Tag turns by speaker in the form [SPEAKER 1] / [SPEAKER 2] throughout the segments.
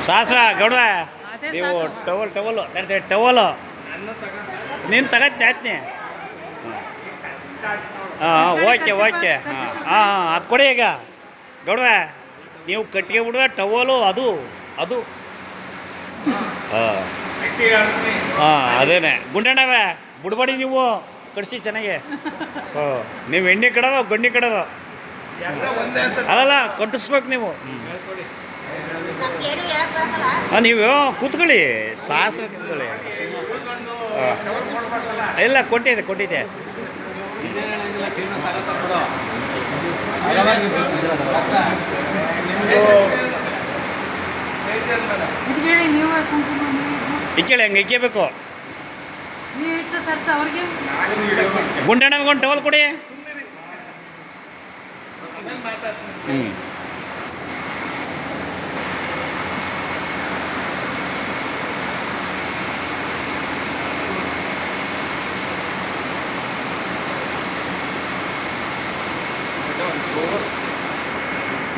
[SPEAKER 1] ಸಾಸ್ರ ಗೌಡ ನೀವು ಟವಲ್ ನೀನು ತಗತ್ತೀನಿ. ಹಾಂ ಓಕೆ ಹಾಂ ಅದು ಕೊಡಿ ಈಗ ಗೌಡ. ನೀವು ಕಟ್ಟಿಗೆ ಬಿಡುವ ಟವಲು ಅದು ಹಾಂ ಅದೇನೆ ಗುಂಡಣ್ಣವೇ ಬಿಡ್ಬೇಡಿ ನೀವು ಕಡಿಸಿ ಚೆನ್ನಾಗಿ. ನೀವು ಎಣ್ಣೆ ಕಡವ ಗಣ್ಣಿ ಕಡವ ಅಲ್ಲಲ್ಲ ಕಟ್ಟಿಸ್ಬೇಕು ನೀವು. ಹಾಂ ನೀವು ಕೂತ್ಕೊಳ್ಳಿ ಸಾಹಸ ಕೂತ್ಕೊಳ್ಳಿ. ಇಲ್ಲ ಕೊಟ್ಟಿದ್ದೆ ಇಕ್ಕೇಳಿ ಹಂಗೆ ಇಕ್ಕಬೇಕು. ಗುಂಡಣ್ಣಗೊಂಡು ಟವಲ್ ಕೊಡಿ.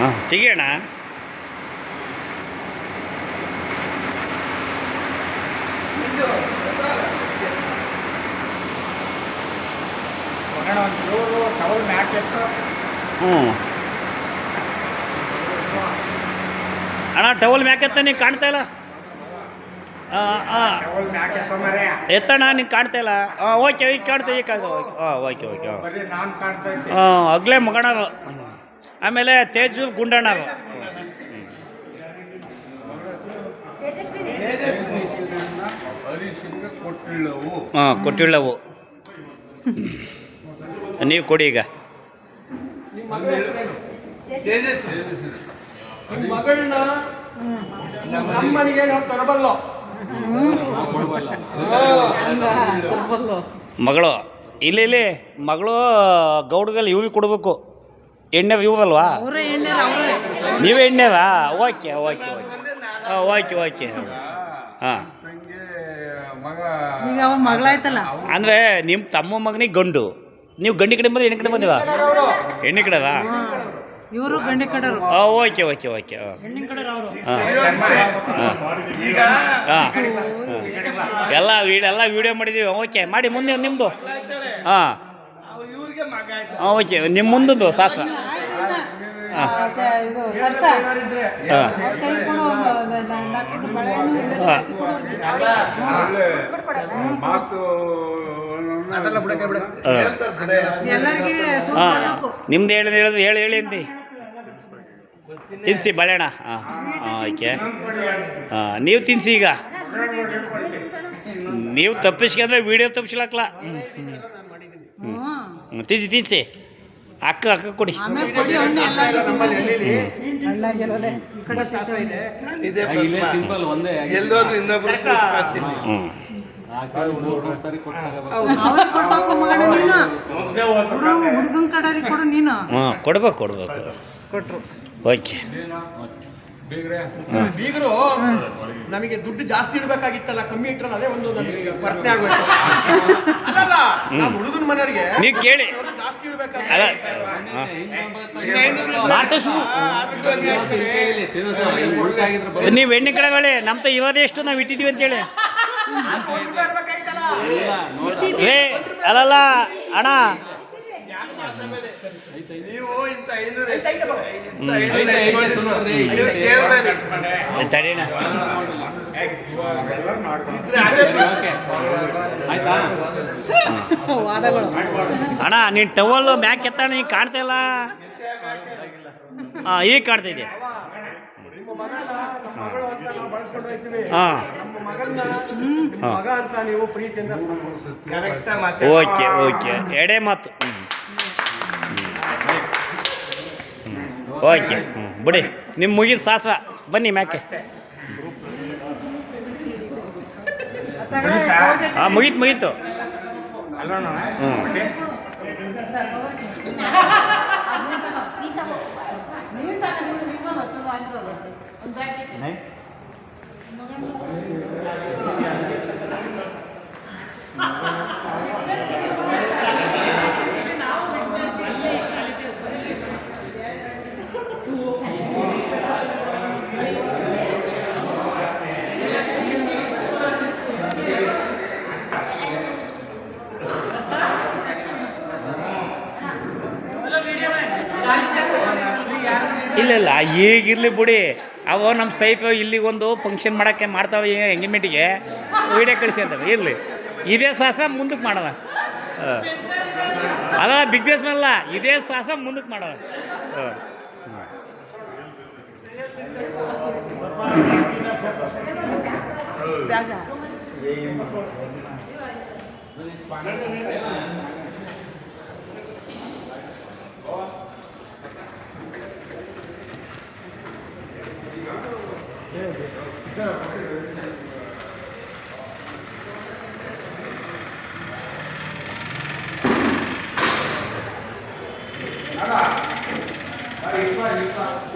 [SPEAKER 1] ಹಾಂ ತೆಗಿಯೋಣ. ಅಣ್ಣ ಟವಲ್ ಮ್ಯಾಕೆತ್ತ ನೀನು ಕಾಣ್ತಾ ಇಲ್ಲ. ಎತ್ತಣ್ಣ ನೀನು ಕಾಣ್ತಾ ಇಲ್ಲ. ಓಕೆ ಈಗ ಕಾಣ್ತಾ ಓಕೆ ಅಗ್ಲೇ ಮಗಣರು ಆಮೇಲೆ ತೇಜು ಗುಂಡಣ್ಣರು. ಹಾಂ ಕೊಟ್ಟಿಳ್ಳವು ನೀವು ಕೊಡಿ ಈಗ. ಮಗಳು ಇಲ್ಲಿ ಮಗಳು ಗೌಡ್ಗಲ್ಲಿ ಇವ್ರಿಗೆ ಕೊಡಬೇಕು. ಎಣ್ಣೆ ಇವ್ರಲ್ವಾ ನೀವೇ ಎಣ್ಣೆದಾ? ಓಕೆ ಹಾಂ ಅಂದರೆ ನಿಮ್ಮ ತಮ್ಮ ಮಗನಿಗೆ ಗಂಡು, ನೀವು ಗಂಡಿ ಕಡೆ ಬಂದ್ರೆ ಎಣ್ಣೆ ಕಡೆ ಬಂದಿವ? ಎಣ್ಣೆ ಕಡೆದಾ?
[SPEAKER 2] ಇವರು ಗಂಡಿ ಕಡೆರು.
[SPEAKER 1] ಓಕೆ ಎಲ್ಲ ವಿಡಿಯೋ ಮಾಡಿದ್ದೀವಿ. ಓಕೆ ಮಾಡಿ ಮುಂದೆ ನಿಮ್ಮದು. ಹಾಂ ಓಕೆ ನಿಮ್ಮ ಮುಂದೊಂದು ಶಾಸ್ತ್ರ. ನಿಮ್ದು ಹೇಳಿ ಅಂತಿ ತಿನ್ಸಿ ಬಳೆಣ. ಓಕೆ ನೀವು ತಿನ್ಸಿ ಈಗ. ನೀವು ತಪ್ಪಿಸ್ಕೊಂಡ್ರೆ ವಿಡಿಯೋ ತಪ್ಪಿಸ್ಲಕ್ಕಲ್ಲ. ತಿನ್ಸಿ ಅಕ್ಕ ಕೊಡಿ. ಕೊಡ್ಬೇಕು ಓಕೆ.
[SPEAKER 3] ಬೀಗರು ನಮಗೆ ದುಡ್ಡು ಜಾಸ್ತಿ ಇಡ್ಬೇಕಾಗಿತ್ತಲ್ಲ, ಕಮ್ಮಿ ಇಟ್ಟರಲ್ಲ, ಅದೇ ಒಂದು ನಮಗೆ ವರ್ತನೆ ಆಗೋಯ್ತು. ಅಲ್ಲ ನಮ್ಮ ಹುಡುಗನ ಮನೆಯವರಿಗೆ
[SPEAKER 1] ನೀವು ಕೇಳಿ
[SPEAKER 3] ಜಾಸ್ತಿ
[SPEAKER 1] ನೀವು ಎಣ್ಣೆ ಕಡೆಗಳೇ ನಮ್ಮ ಇವದೇ ಎಷ್ಟು ನಾವು ಇಟ್ಟಿದ್ದೀವಿ ಅಂತೇಳಿ. ಅಲ್ಲಲ್ಲ ಅಣ್ಣ ಅಣ್ಣ ನೀನು ಟವಲ್ ಮ್ಯಾಕ್ ಎತ್ತಣ್ಣ, ಈಗ ಕಾಣ್ತಾ ಇಲ್ಲ. ಈಗ ಕಾಣ್ತಾ ಇದೆ. ಓಕೆ ಎಡೆ ಮಾತು. ಓಕೆ ಬಿಡಿ ನಿಮ್ಮ ಮುಗಿದ ಶಾಸ್ತ್ರ. ಬನ್ನಿ ಮ್ಯಾಕೆ. ಮುಗೀತು. नहीं ಇಲ್ಲ ಇಲ್ಲ ಈಗಿರಲಿ ಬಿಡಿ ಅವು ನಮ್ಮ ಸ್ನೇಹಿತರು ಇಲ್ಲಿಗೊಂದು ಫಂಕ್ಷನ್ ಮಾಡೋಕ್ಕೆ ಮಾಡ್ತಾವೆ ಎಂಗೇಜ್ಮೆಂಟಿಗೆ ವೀಡಿಯೋ ಕಳಿಸಿ ಅಂತವೆ ಇರಲಿ ಇದೇ ಸಾಹಸ ಮುಂದಕ್ಕೆ ಮಾಡೋಣ ಅಲ್ಲ ಬಿಗ್ ಬೇಸ್ ಮೇಲಲ್ಲ ಇದೇ ಸಾಹಸ ಮುಂದಕ್ಕೆ ಮಾಡೋಣ
[SPEAKER 3] ಅಲ್ಲ